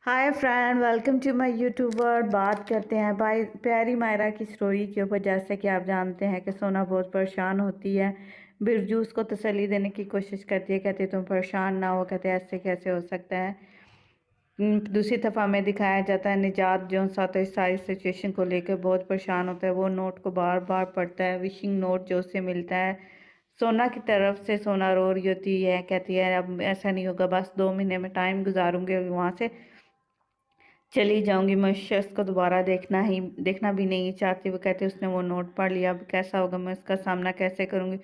Hi friend, welcome to my YouTube world. बात करते हैं भाई प्यारी मायरा की स्टोरी के ऊपर। जैसे कि आप जानते हैं कि सोना बहुत परेशान होती है। बिरजू उसको तसल्ली देने की कोशिश करती है, कहती है तुम परेशान ना हो, कहते हैं ऐसे कैसे हो सकता है। दूसरी तरफ हमें दिखाया जाता है निजात जो साथ इस सारी सिचुएशन को लेकर बहुत परेशान होता है। वो नोट को बार बार पढ़ता है, विशिंग नोट जो उससे मिलता है सोना की तरफ से। सोना रो रही होती है, कहती है अब ऐसा नहीं होगा, बस 2 महीने में टाइम गुजारूंगी और वहाँ से चली जाऊंगी। मैं उस शख्स को दोबारा देखना भी नहीं चाहती। वो कहते उसने वो नोट पढ़ लिया, अब कैसा होगा, मैं उसका सामना कैसे करूंगी।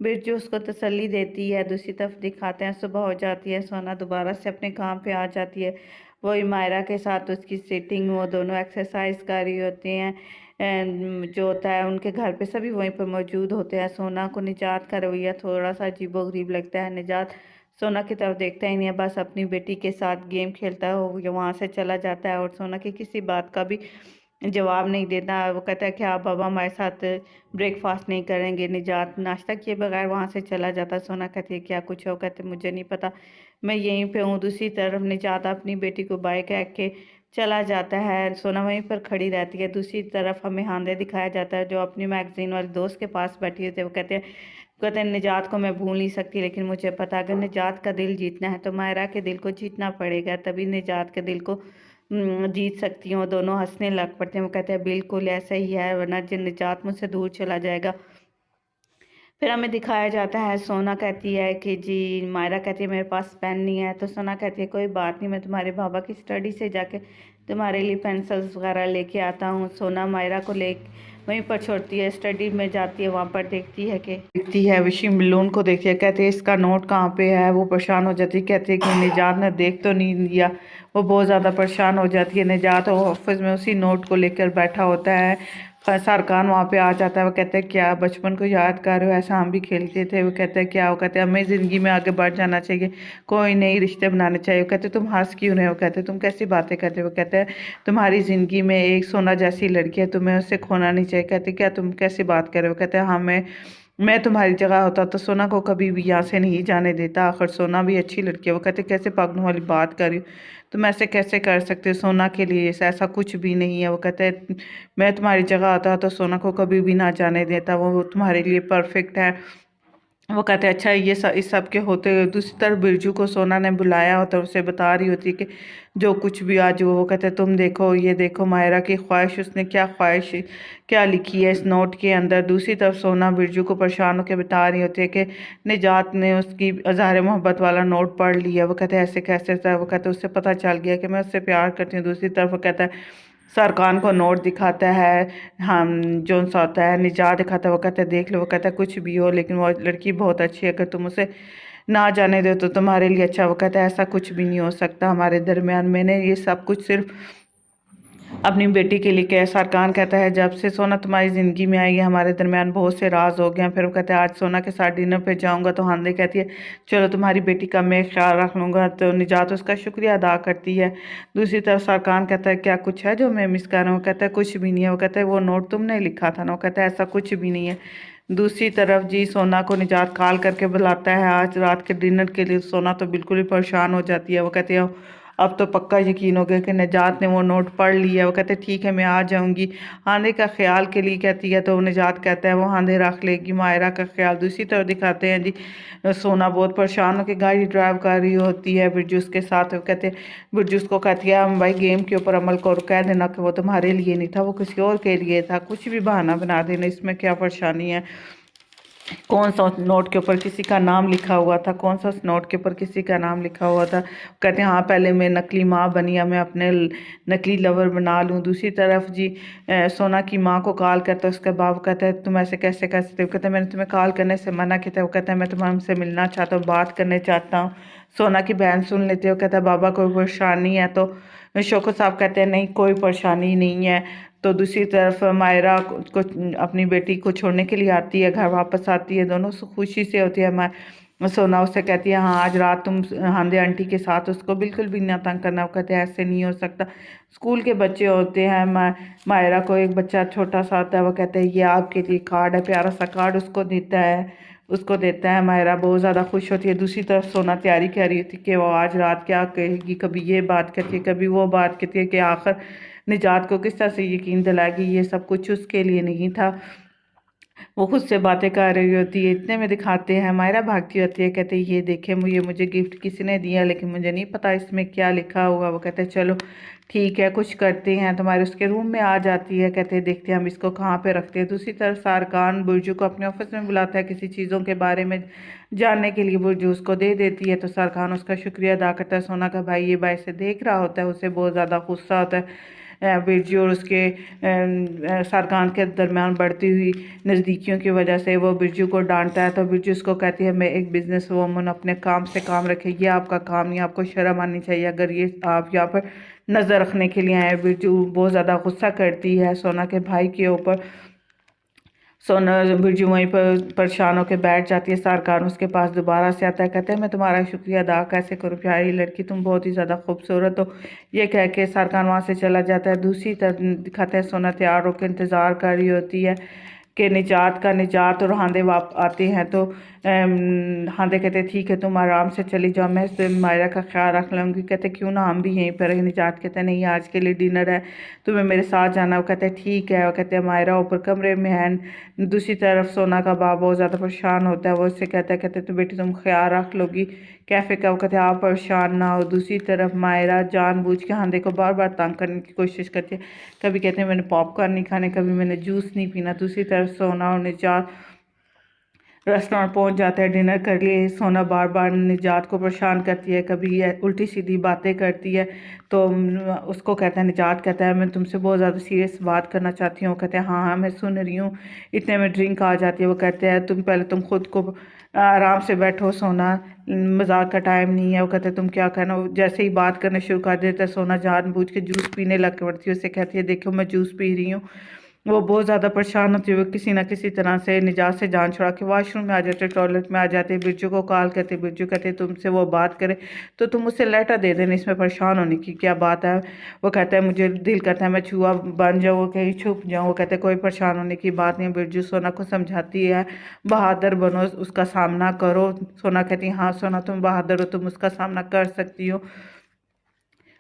बिरजू उसको तसल्ली देती है। दूसरी तरफ दिखाते हैं सुबह हो जाती है, सोना दोबारा से अपने काम पे आ जाती है। वही मायरा के साथ उसकी सीटिंग, वो दोनों एक्सरसाइज कर रही होती हैं। जो होता है उनके घर पे सभी वहीं पर मौजूद होते हैं। सोना को निजात का रवैया थोड़ा सा अजीबोगरीब लगता है। निजात सोना की तरफ देखता ही नहीं है, बस अपनी बेटी के साथ गेम खेलता है, या वहाँ से चला जाता है और सोना की किसी बात का भी जवाब नहीं देता। वो कहता है कि आप बाबा हमारे साथ ब्रेकफास्ट नहीं करेंगे। निजात नाश्ता किए बगैर वहाँ से चला जाता है। सोना कहती है क्या कुछ हो, कहते मुझे नहीं पता, मैं यहीं पे हूँ। दूसरी तरफ निजात अपनी बेटी को बाय कह के चला जाता है। सोना वहीं पर खड़ी रहती है। दूसरी तरफ हमें हांदे दिखाया जाता है जो अपनी मैगजीन वाले दोस्त के पास बैठी होती है। वो कहते हैं निजात को मैं भूल नहीं सकती, लेकिन मुझे पता अगर निजात का दिल जीतना है तो मायरा के दिल को जीतना पड़ेगा, तभी निजात के दिल को जीत सकती हूँ। दोनों हंसने लग पड़ते हैं। वो कहते हैं बिल्कुल ऐसा ही है, वरना जिन निजात मुझसे दूर चला जाएगा। फिर हमें दिखाया जाता है सोना कहती है कि जी, मायरा कहती है मेरे पास पेन नहीं है, तो सोना कहती है कोई बात नहीं, मैं तुम्हारे बाबा की स्टडी से जाके तुम्हारे लिए पेंसिल्स वगैरह लेके आता हूँ। सोना मायरा को ले वहीं पर छोड़ती है, स्टडी में जाती है, वहाँ पर देखती है विशिंग बलून को, देखती है, कहती है इसका नोट कहाँ पे है। वो परेशान हो जाती है, कहती है कि निजात ने देख तो नहीं लिया। वो बहुत ज़्यादा परेशान हो जाती है। निजात ऑफिस में उसी नोट को लेकर बैठा होता है। सरकान वहाँ पे आ जाता है। वो कहते हैं क्या बचपन को याद कर रहे हो, ऐसा हम भी खेलते थे। वो कहते हैं क्या, वो कहते हैं हमें ज़िंदगी में आगे बढ़ जाना चाहिए, कोई नई रिश्ते बनाने चाहिए। वो कहते तुम हंस क्यों रहे हो, कहते तुम कैसी बातें करते हो। वो कहते हैं तुम्हारी ज़िंदगी में एक सोना जैसी लड़की है, तुम्हें उससे खोना नहीं चाहिए। कहते क्या तुम कैसी बात कर रहे हो। कहते हैं हाँ, मैं तुम्हारी जगह होता तो सोना को कभी भी यहाँ से नहीं जाने देता, आखिर सोना भी अच्छी लड़की है। वो कहते कैसे पागलों वाली बात कर रही हो, तुम ऐसे कैसे कर सकते हो, सोना के लिए ऐसा कुछ भी नहीं है। वो कहते हैं मैं तुम्हारी जगह होता तो सोना को कभी भी ना जाने देता, वो तुम्हारे लिए परफेक्ट है। वो कहते हैं अच्छा इस सब के होते हुए दूसरी तरफ बिरजू को सोना ने बुलाया होता है, उसे बता रही होती है कि जो कुछ भी आज वो कहते हैं तुम देखो, ये देखो मायरा की ख्वाहिश, उसने क्या ख्वाहिश क्या लिखी है इस नोट के अंदर। दूसरी तरफ सोना बिरजू को परेशान होकर बता रही होती है कि निजात ने उसकी इज़हार मोहब्बत वाला नोट पढ़ लिया। वो कहते हैं ऐसे कैसे था। वो कहते हैं उससे पता चल गया कि मैं उससे प्यार करती हूँ। दूसरी तरफ वो कहता है सरकान को नोट दिखाता है, हम जोन सा होता है निजात दिखाता है। वो कहता है देख लो, वो कहता है कुछ भी हो लेकिन वो लड़की बहुत अच्छी है, अगर तुम उसे ना जाने दो तो तुम्हारे लिए अच्छा। वो कहता है ऐसा कुछ भी नहीं हो सकता हमारे दरमियान, मैंने ये सब कुछ सिर्फ अपनी बेटी के लिए किया। सरकान कहता है जब से सोना तुम्हारी ज़िंदगी में आई है हमारे दरमियान बहुत से राज हो गए हैं। फिर वो कहता है आज सोना के साथ डिनर पे जाऊंगा। तो हांदे कहती है चलो तुम्हारी बेटी का मैं ख्याल रख लूँगा। तो निजात उसका शुक्रिया अदा करती है। दूसरी तरफ सरकान कहता है क्या कुछ है जो मैं मिस कर रहा हूँ। कहता है कुछ भी नहीं है। वो कहता है वो नोट तुमने लिखा था ना। वो कहता है ऐसा कुछ भी नहीं है। दूसरी तरफ जी सोना को निजात कॉल करके बुलाता है आज रात के डिनर के लिए। सोना तो बिल्कुल ही परेशान हो जाती है। वो कहती है अब तो पक्का यकीन हो गया कि निजात ने वो नोट पढ़ लिया। वो कहते ठीक है मैं आ जाऊंगी। हांदे का ख्याल के लिए कहती है तो निजात कहता है वो हांदे रख लेगी मायरा का ख्याल। दूसरी तरफ दिखाते हैं जी सोना बहुत परेशान होकर गाड़ी ड्राइव कर रही होती है बिरजू के साथ। वो कहते बिरजू को कहती है हम भाई गेम के ऊपर अमल करो, कह देना कि वो तुम्हारे लिए नहीं था, वो किसी और के लिए था, कुछ भी बहाना बना देना, इसमें क्या परेशानी है। कौन सा उस नोट के ऊपर किसी का नाम लिखा हुआ था, कौन सा उस नोट के ऊपर किसी का नाम लिखा हुआ था। कहते हैं हाँ पहले मैं नकली माँ बनी, या मैं अपने नकली लवर बना लूँ। दूसरी तरफ जी सोना की माँ को कॉल करता है उसका बाप। कहता है तुम ऐसे कैसे कर सकते हो। कहता है मैंने तुम्हें कॉल करने से मना किया था। वो कहता है मैं तुम्हारे मिलना चाहता हूँ, बात करने चाहता हूँ। सोना की बहन सुन लेती है। वो कहता है बाबा कोई परेशानी है। तो शौकत साहब कहते हैं नहीं कोई परेशानी नहीं है। तो दूसरी तरफ मायरा को अपनी बेटी को छोड़ने के लिए आती है, घर वापस आती है, दोनों खुशी से होती है। सोना उससे कहती है हाँ आज रात तुम हांदे आंटी के साथ उसको बिल्कुल भी ना तंग करना। वो कहते हैं ऐसे नहीं हो सकता, स्कूल के बच्चे होते हैं। मायरा को एक बच्चा छोटा सा होता है, वो कहते हैं ये आपके लिए कार्ड है, प्यारा सा कार्ड उसको देता है। اس کو دیتا ہے۔ ماہرہ بہت زیادہ خوش ہوتی ہے۔ دوسری طرف سونا تیاری کر رہی ہوتی کہ وہ آج رات کیا کہے گی، کبھی یہ بات کہتی ہے کبھی وہ بات کہتی ہے کہ آخر نجات کو کس طرح سے یقین دلائے گی۔ یہ سب کچھ اس کے لیے نہیں تھا، وہ خود سے باتیں کر رہی ہوتی ہے۔ اتنے میں دکھاتے ہیں ماہرہ بھاگتی ہوتی ہے، کہتے ہیں یہ دیکھیں مجھے گفٹ کسی نے دیا لیکن مجھے نہیں پتا اس میں کیا لکھا ہوگا۔ وہ کہتے ہیں چلو ٹھیک ہے کچھ کرتے ہیں، تمہارے اس کے روم میں آ جاتی ہے، کہتے ہیں دیکھتے ہیں ہم اس کو کہاں پہ رکھتے ہیں۔ دوسری طرف سارکان برجو کو اپنے آفس میں بلاتا ہے کسی چیزوں کے بارے میں جاننے کے لیے، برجو اس کو دے دیتی ہے تو سارکان اس کا شکریہ ادا کرتا ہے۔ سونا کا بھائی یہ باعث سے دیکھ رہا ہوتا ہے، اسے بہت زیادہ غصہ ہوتا ہے برجو اور اس کے سارکان کے درمیان بڑھتی ہوئی نزدیکیوں کی وجہ سے۔ وہ برجو کو ڈانٹتا ہے تو برجو اس کو کہتی ہے میں ایک بزنس وومن، اپنے کام سے کام رکھے، یہ آپ کا کام نہیں، آپ کو شرم آنی چاہیے اگر یہ آپ یہاں پر نظر رکھنے کے لیے آئے۔ برجو بہت زیادہ غصہ کرتی ہے سونا کے بھائی کے اوپر۔ برجو وہیں پر پریشان ہو کے بیٹھ جاتی ہے۔ سارکان اس کے پاس دوبارہ سے آتا ہے، کہتے ہیں میں تمہارا شکریہ ادا کیسے کروں، پیاری لڑکی تم بہت ہی زیادہ خوبصورت ہو۔ یہ کہہ کے سارکان وہاں سے چلا جاتا ہے۔ دوسری طرف دکھاتے ہیں سونا تیار ہو کے انتظار کر رہی ہوتی ہے کہ نجات اور ہاندے آتے ہیں تو ہاندے کہتے ہیں ٹھیک ہے تم آرام سے چلی جاؤ، میں ماہرہ کا خیال رکھ لوں گی۔ کہتے ہیں کیوں نہ ہم بھی یہیں پر رہیں۔ نجات کہتے ہیں نہیں آج کے لیے ڈنر ہے، تمہیں میرے ساتھ جانا۔ وہ کہتے ہیں ٹھیک ہے۔ وہ کہتے ہیں ماہرہ اوپر کمرے میں ہے۔ دوسری طرف سونا کا باپ بہت زیادہ پریشان ہوتا ہے، وہ اس سے کہتا ہے کہتے تو بیٹی تم خیال رکھ لو گی کیفے کا۔ وہ کہتے ہیں آپ پریشان نہ ہو۔ دوسری طرف ماہرہ جان بوجھ کے ہاندے کو بار بار تنگ کرنے کی کوشش کرتی ہے، کبھی کہتے ہیں میں نے پاپ کارن نہیں کھانے، کبھی میں نے جوس نہیں پینا۔ دوسری طرف سونا اور نجات ریسٹورانٹ پہنچ جاتا ہے ڈنر کر لیے۔ سونا بار بار نجات کو پریشان کرتی ہے، کبھی یہ الٹی سیدھی باتیں کرتی ہے تو اس کو کہتا ہے، نجات کہتا ہے میں تم سے بہت زیادہ سیریس بات کرنا چاہتی ہوں۔ کہتے ہیں ہاں میں سن رہی ہوں۔ اتنے میں ڈرنک آ جاتی ہے۔ وہ کہتے ہیں تم خود کو آرام سے بیٹھو سونا، مذاق کا ٹائم نہیں ہے۔ وہ کہتے ہیں تم کیا کہنا۔ جیسے ہی بات کرنا شروع کر دیتا ہے سونا جان بوجھ کے جوس پینے لگ پڑتی ہے، اسے کہتی ہے دیکھو میں جوس پی رہی ہوں۔ وہ بہت زیادہ پریشان ہوتی ہے، وہ کسی نہ کسی طرح سے نجات سے جان چھڑا کے واش روم میں آ جاتے، ٹوائلٹ میں آ جاتے۔ برجو کو کال کرتے، برجو کہتے تم سے وہ بات کرے تو تم اسے لیٹر دے دینا، اس میں پریشان ہونے کی کیا بات ہے۔ وہ کہتا ہے مجھے دل کرتا ہے میں چوہا بن جاؤں، کہیں چھپ جاؤں۔ وہ کہتے ہیں کوئی پریشان ہونے کی بات نہیں۔ برجو سونا کو سمجھاتی ہے بہادر بنو، اس کا سامنا کرو۔ سونا کہتی ہے ہاں سونا تم بہادر ہو، تم اس کا سامنا کر سکتی ہو۔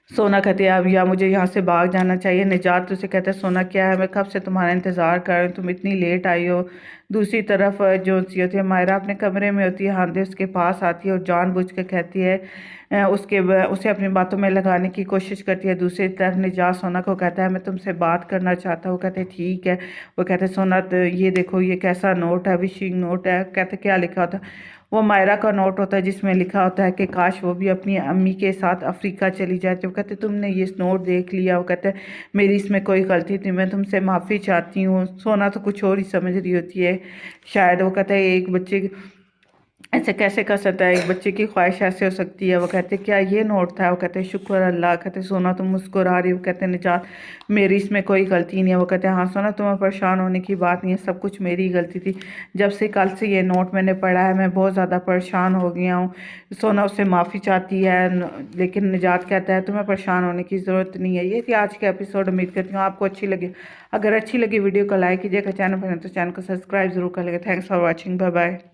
سونا کہتے ہیں اب یا مجھے یہاں سے بھاگ جانا چاہیے۔ نجات اسے کہتا ہے سونا کیا ہے، میں کب سے تمہارا انتظار کر رہی ہوں، تم اتنی لیٹ آئی ہو۔ دوسری طرف جو ہوتی ہے ماہرہ اپنے کمرے میں ہوتی ہے، ہاندے اس کے پاس آتی ہے اور جان بوجھ کے کہتی ہے اسے اپنی باتوں میں لگانے کی کوشش کرتی ہے۔ دوسری طرف نجات سونا کو کہتا ہے میں تم سے بات کرنا چاہتا ہوں۔ وہ کہتے ہیں ٹھیک ہے۔ وہ کہتے ہیں سونا یہ دیکھو یہ کیسا نوٹ ہے، وشنگ نوٹ ہے۔ کہتے کیا لکھا ہوتا ہے، وہ ماہرہ کا نوٹ ہوتا ہے جس میں لکھا ہوتا ہے کہ کاش وہ بھی اپنی امی کے ساتھ افریقہ چلی جاتی۔ وہ کہتے تم نے یہ نوٹ دیکھ لیا۔ وہ کہتے میری اس میں کوئی غلطی تھی، میں تم سے معافی چاہتی ہوں۔ سونا تو کچھ اور ہی سمجھ رہی ہوتی ہے شاید۔ وہ کہتا ہے ایک بچے ایسے کیسے کر سکتا ہے، ایک بچے کی خواہش ایسے ہو سکتی ہے۔ وہ کہتے کیا یہ نوٹ تھا۔ وہ کہتے شکر اللہ۔ کہتے سونا تم مسکرا رہی۔ وہ کہتے نجات میری اس میں کوئی غلطی نہیں ہے۔ وہ کہتے ہیں ہاں سونا تمہیں پریشان ہونے کی بات نہیں ہے، سب کچھ میری غلطی تھی، جب سے کل سے یہ نوٹ میں نے پڑھا ہے میں بہت زیادہ پریشان ہو گیا ہوں۔ سونا اس سے معافی چاہتی ہے لیکن نجات کہتا ہے تمہیں پریشان ہونے کی ضرورت نہیں ہے۔ یہ تھی آج کا ایپیسوڈ، امید کرتی ہوں آپ کو اچھی لگی۔ اگر اچھی لگی ویڈیو کو لائک کیجیے گا، چینل پر ہیں تو چینل کو سبسکرائب ضرور کر لیں گے۔ Thanks for watching, bye bye.